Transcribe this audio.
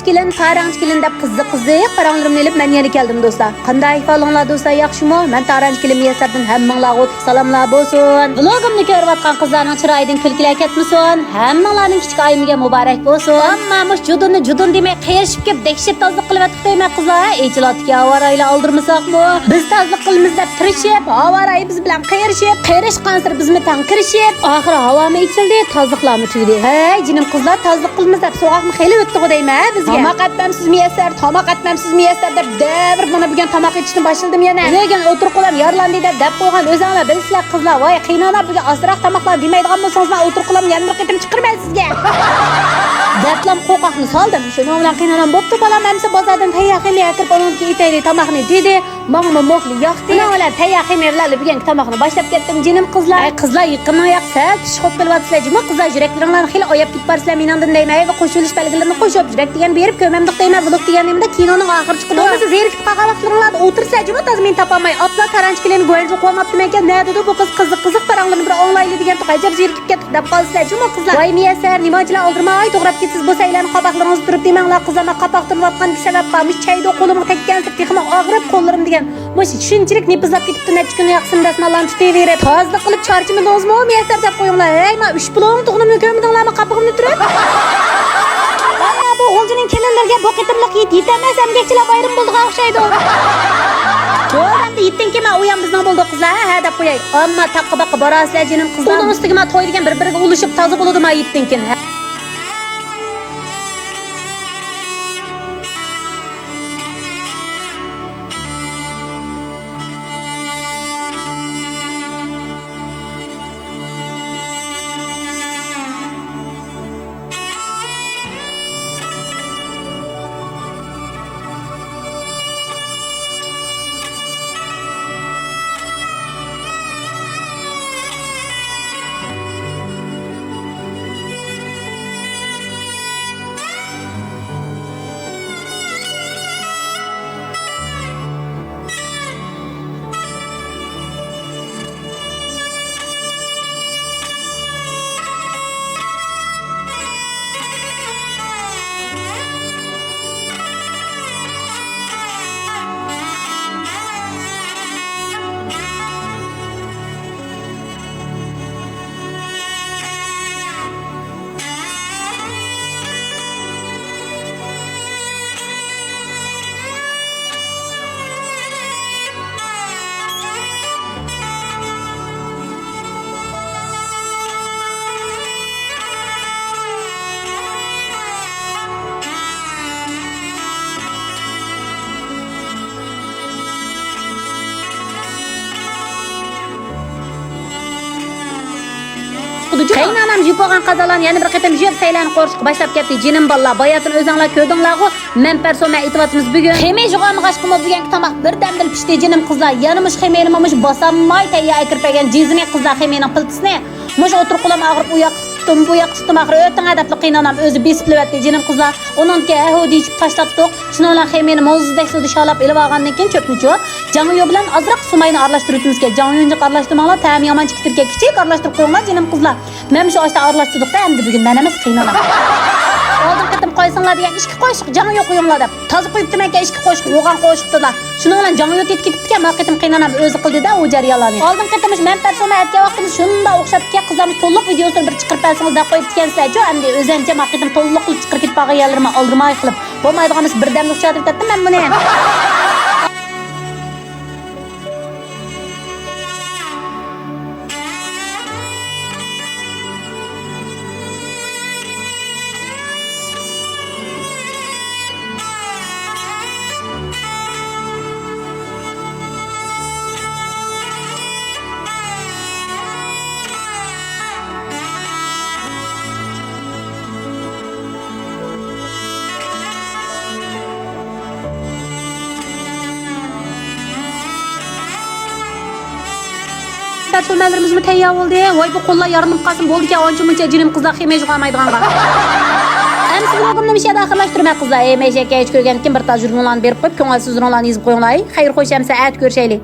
taranç kelin deb qiziq paranlarımni elib men yana keldim do'stlar. Qanday ahvolinglar do'stlar, yaxshimi? Men taranç kelin Muyassardan hammanglarga o'tib salomlar bo'lsin. Vlogimni ko'rayotgan qizlarning chiroyidan kulkilar ketmasin. Hammanglarning kichik ayimiga muborak bo'lsin. Ammo judun demay qiyirishib kelib dehshat tozliq qilyapti deyman qizlar. Ejlotga avarayla oldirmasaqmi? Biz tozliq qilamiz deb tirishib, avaray biz bilan qiyirishib, qiyirishqansir bizmi tan kirishib, oxiri havomi ichildi, tozliqlarmi tugdi. Hey, jinim qizlar, tozliq qilamiz deb so'g'aqmi xeli o'tdi deyman bizga. Tomoq atmamsiz Muyassar deb davr mana bugun tomoq yetishni boshladim yana. Lekin o'tirib qo'lam yorlandi deb qo'ygan o'zinglar bilsizlar qizlar. Voy, qiynalib bugun asroq tomoqlar demaydigan bo'lsangiz, men o'tirib qo'lam yana bir qitim chiqirmay sizga. Daplam qo'qoqni soldim. Shuni bilan qiynalam bo'pti bolam, hamsa bozordan tayyor ximya kirib olib ketaylik tomoqni dedi. Mangmi mo'qli yoqdi. Mana ular tayyor ximyalarni bugun tomoqni boshlab ketdim jinim qizlar. Ay qizlar yiqinmay yoqsa, pishqib kelyapsizlar. Jima qizlar yuraklaringlarni xil oyab ketib barsizlar mendan deyman. Va qo'shilish belgilarini qo'shib yurak degan berib ko'mamdiq deyman. Vlog deganimda kinoning oxiri chiqdi. Bo'lmasa zerikib qolgan vaqtlaringlarda o'tirsa, jima toz men topolmay. Otla taranchkilarni go'yilga qo'ymabdim ekan. Ne dedi bu qiz qiziq paranglarni bir onlayli degan to'qayjab zerikib ketib deb qolsizlar. Jima qizlar. Voy Muyassar, nimachilar oldirmay to'g'rab ketsiz bo'lsanglarni qopoqlaringiz turib demanglar qizlarga qopoq turayotgan sabab qolmish chaydo qo'limga tekkansiz texmo og'rib qo'llarim degan. Mush shunchalik nipizlab ketibdi necha kun yoqsin dasni Allohni tutaverib. Tozliq qilib charchimidingizmi Muyassar deb qo'yinglar. Ey, men 3 pulon tug'nimni ko'mdinglarmi qopig'imni turib? Mana bu o'g'ilchining kelinlarga bu qitimliq yetamas amgakchilar bayram bo'ldiga o'xshaydi. To'g'ri, yetdan keyin o'yan bizning bo'ldi qizlar, ha deb qo'yay. Ammo taqqa baqqa borasizlar jinim qizlar. Uning ustiga men to'y degan bir-biriga ulashib toza bo'ladi men yetdan keyin. Qaynanam yupagan qazalarni yana bir qatam yeb saylan qo'rishga boshlab ketdi. Jinim balla, bayatini o'zinglar ko'rdinglar-ku. Men persona aytyapmiz bugun. Xime jug'am g'ashqimiz degan tomoq birdamdil pishdi jinim qizlar. Yanimish ximelimamish bosamay tayyor kirpagan jizini qizlar ximening piltisini. Mush o'tirib qo'lam og'rib u yoq bu yoq tutdim axir o'tin adabli qiynanam o'zi besiplayapti jinim qizlar. Uningki aho deyib tashlatdik. Shuni bilan ximeni mo'zdek suvda shalab ilib olgandan keyin cho'pnichu jangiyo bilan azroq sumayni aralashtirib kerak. Jangiyo'ni aralashtirmanglar, tam yomon chiqtirga kichik aralashtirib qo'yinglar jinim qizlar. Men shu oshda aralashtirdik-da, endi bugun men emas qiynanam. Oldin qatim qo'ysanglar degan 2 qo'shiq jangiyo qo'yinglar deb. Toza qo'yibdim ekan 2 qo'shiq, yo'g'on qo'shiqdilar. Shuni bilan jangiyo ketib-ketibdi-ku, men qatim qiynanam o'zi qildi-da u jarayonlarni. Oldin qatimish men persona aytgan vaqtimiz shunda o'xshatgan qizlarimiz to'liq videosini bir chiqirib bersangiz deb qo'yib ekansiz-ku, endi o'zimcha men qatim to'liq qilib chiqirib ketib qolgan yerlarni oldirmay qilib. Bo'lmaydiganimiz birdamlik uchatib ketdim men buni. Personellerimiz tayyor bo'ldi. Voy bu qo'llar yorilib qolsin bo'ldi-ku, ancha-muncha jinim qizlar ximej qolmaydiganlar. Endi vlogimni bir yerda oxirlashtirmay qizlar. Ey, meshakka hech ko'rgan kim bir tajribalarni berib qo'yib, ko'ngilsiz jurnallarni yozib qo'yinglar. Xayr, xo'sh hamsa at ko'rishaylik.